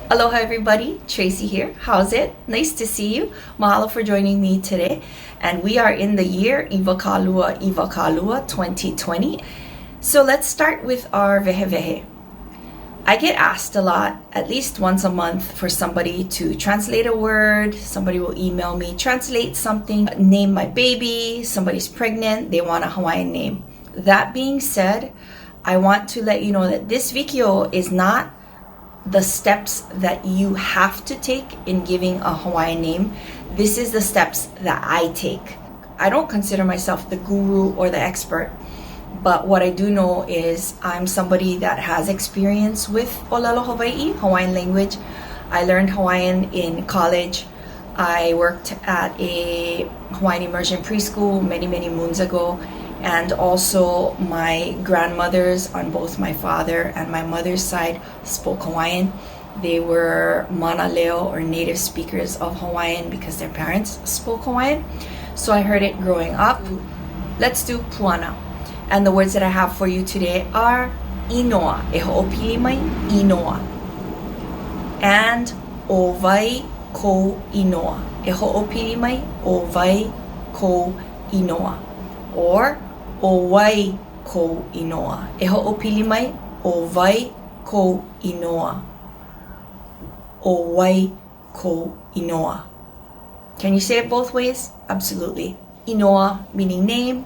Aloha everybody, Tracy here. How's it? Nice to see you. Mahalo for joining me today. And we are in the year Iwakalua 2020. So let's start with our vehe. I get asked a lot, at least once a month, for somebody to translate a word. Somebody will email me, translate something, name my baby, somebody's pregnant, they want a Hawaiian name. That being said, I want to let you know that this video is not the steps that you have to take in giving a Hawaiian name. This is the steps that I take. I don't consider myself the guru or the expert, but what I do know is I'm somebody that has experience with Olelo Hawaii, Hawaiian language. I learned Hawaiian in college. I worked at a Hawaiian immersion preschool many moons ago. And also my grandmothers on both my father and my mother's side spoke Hawaiian. They were mana leo or native speakers of Hawaiian because their parents spoke Hawaiian. So I heard it growing up. Let's do puana. And the words that I have for you today are inoa, e ho'opili mai inoa, and owai ko inoa, e ho'opili mai owai ko inoa, or owai ko inoa, e ho'opili mai owai ko inoa, owai ko inoa. Can you say it both ways? Absolutely. Inoa meaning name,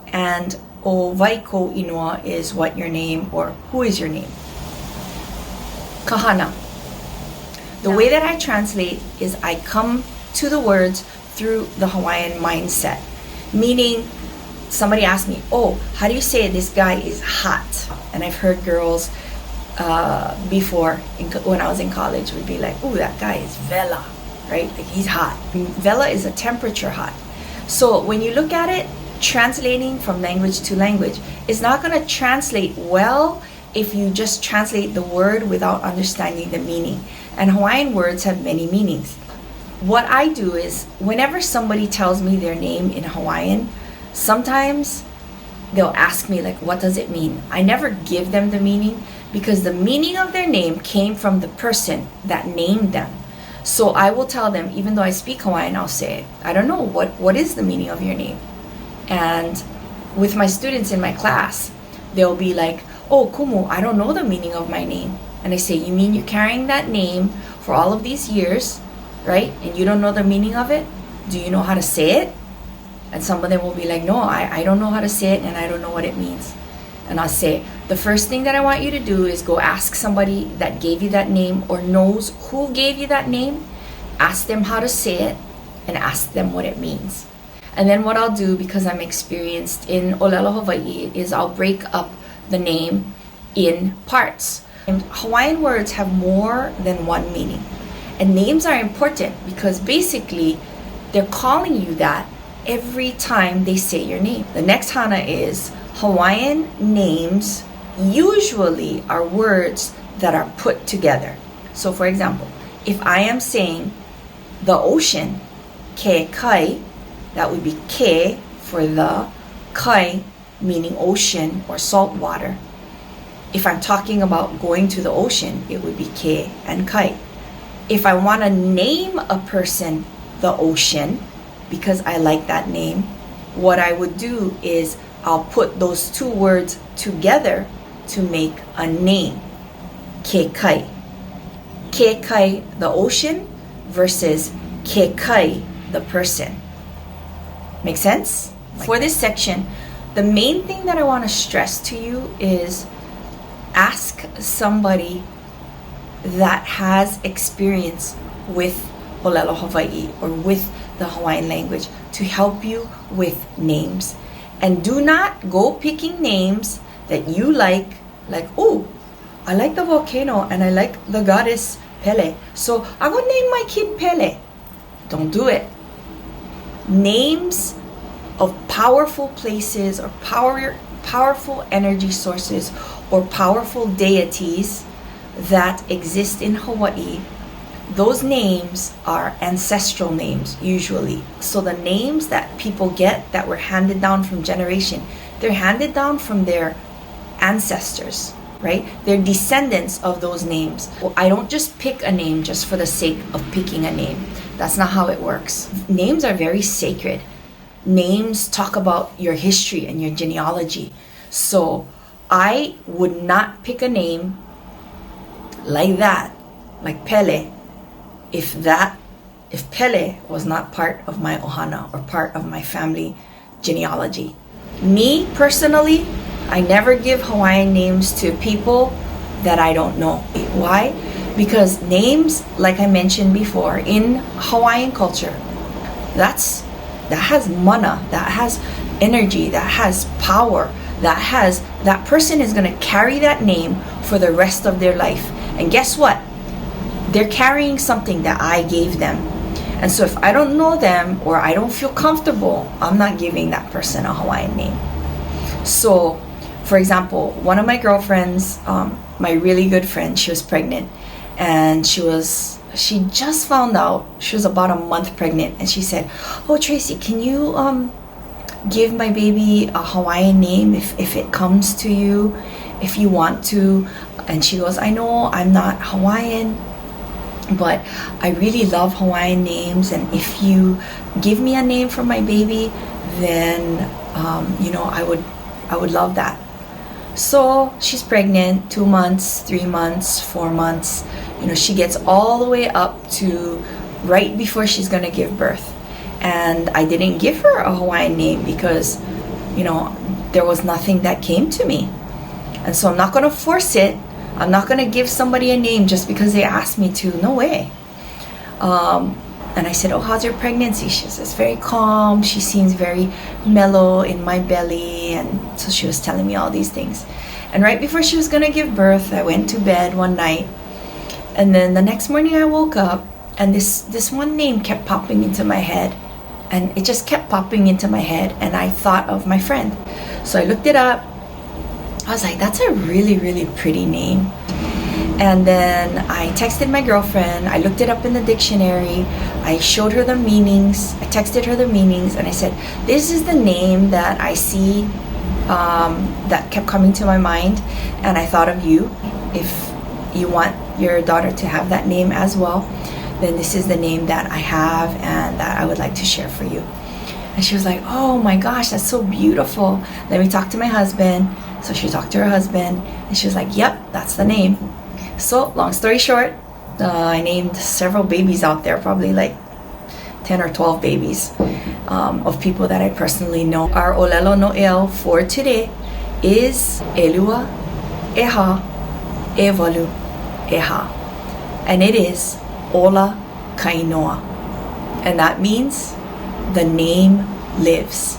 and owai ko inoa is what your name or who is your name. Kahana. The way that I translate is I come to the words through the Hawaiian mindset, meaning somebody asked me, oh, how do you say this guy is hot? And I've heard girls before when I was in college would be like, oh, that guy is vela, right? Like he's hot. Vela is a temperature hot. So when you look at it, translating from language to language is not going to translate well if you just translate the word without understanding the meaning. And Hawaiian words have many meanings. What I do is whenever somebody tells me their name in Hawaiian, sometimes they'll ask me like, what does it mean? I never give them the meaning because the meaning of their name came from the person that named them. So I will tell them, even though I speak Hawaiian, I'll say, I don't know, what is the meaning of your name? And with my students in my class, they'll be like, oh, Kumu, I don't know the meaning of my name. And I say, you mean you're carrying that name for all of these years, right? And you don't know the meaning of it? Do you know how to say it? And some of them will be like, no, I don't know how to say it and I don't know what it means. And I'll say, the first thing that I want you to do is go ask somebody that gave you that name or knows who gave you that name. Ask them how to say it and ask them what it means. And then what I'll do, because I'm experienced in Olelo Hawaii, is I'll break up the name in parts. And Hawaiian words have more than one meaning. And names are important because basically they're calling you that every time they say your name. The next hana is Hawaiian names usually are words that are put together. So for example, if I am saying the ocean, ke kai, that would be ke for the, kai meaning ocean or salt water. If I'm talking about going to the ocean, it would be ke and kai. If I want to name a person the ocean, because I like that name, what I would do is I'll put those two words together to make a name. Ke kai. Ke kai, the ocean, versus ke kai, the person. Make sense? For this section, the main thing that I want to stress to you is ask somebody that has experience with Olelo Hawaii or with the Hawaiian language to help you with names. And do not go picking names that you like, oh, I like the volcano and I like the goddess Pele, so I'm gonna name my kid Pele. Don't do it. Names of powerful places or powerful energy sources or powerful deities that exist in Hawaii, those names are ancestral names usually. So the names that people get that were handed down from generation, they're handed down from their ancestors. right? They're descendants of those names. Well, I don't just pick a name just for the sake of picking a name. That's not how it works. Names are very sacred. Names talk about your history and your genealogy. So I would not pick a name like that, like Pele, if Pele was not part of my ohana or part of my family genealogy. Me personally, I never give Hawaiian names to people that I don't know. Why? Because names, like I mentioned before, in Hawaiian culture, that has mana, that has energy, that has power, that person is going to carry that name for the rest of their life. And guess what? They're carrying something that I gave them. And so if I don't know them or I don't feel comfortable, I'm not giving that person a Hawaiian name. So, for example, one of my girlfriends, my really good friend, she was pregnant, and she just found out, she was about a month pregnant, and she said, "Oh, Tracy, can you give my baby a Hawaiian name if it comes to you, if you want to?" And she goes, "I know I'm not Hawaiian, but I really love Hawaiian names, and if you give me a name for my baby, then I would love that." So she's pregnant, 2 months, 3 months, 4 months. She gets all the way up to right before she's gonna give birth. And I didn't give her a Hawaiian name because, there was nothing that came to me. And so I'm not gonna force it. I'm not gonna give somebody a name just because they asked me to. No way. And I said, "Oh, how's your pregnancy?" She says, "Very calm. She seems very mellow in my belly." And so she was telling me all these things. And right before she was gonna give birth, I went to bed one night. And then the next morning I woke up, and this one name kept popping into my head. And it just kept popping into my head, and I thought of my friend. So I looked it up. I was like, "That's a really, really pretty name." And then I texted my girlfriend. I looked it up in the dictionary. I showed her the meanings. I texted her the meanings, and I said, "This is the name that I see that kept coming to my mind, and I thought of you. If you want your daughter to have that name as well, then this is the name that I have and that I would like to share for you." And she was like, "Oh my gosh, that's so beautiful. Let me talk to my husband." So she talked to her husband, and she was like, "Yep, that's the name." So long story short, I named several babies out there, probably like 10 or 12 babies of people that I personally know. Our Olelo No'el for today is Elua Eha Evalu Eha. And it is Ola Kainoa. And that means the name lives.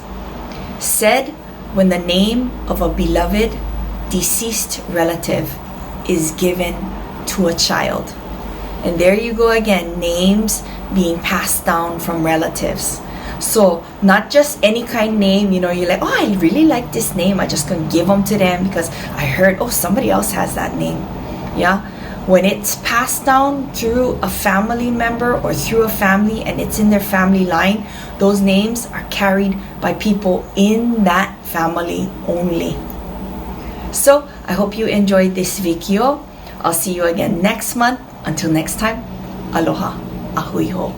Said when the name of a beloved deceased relative is given to a child. And there you go again, names being passed down from relatives. So not just any kind name, you're like, "Oh, I really like this name. I'm just gonna give them to them because I heard, oh, somebody else has that name." Yeah. When it's passed down through a family member or through a family and it's in their family line, those names are carried by people in that family only. So I hope you enjoyed this video. I'll see you again next month. Until next time, aloha, ahui ho.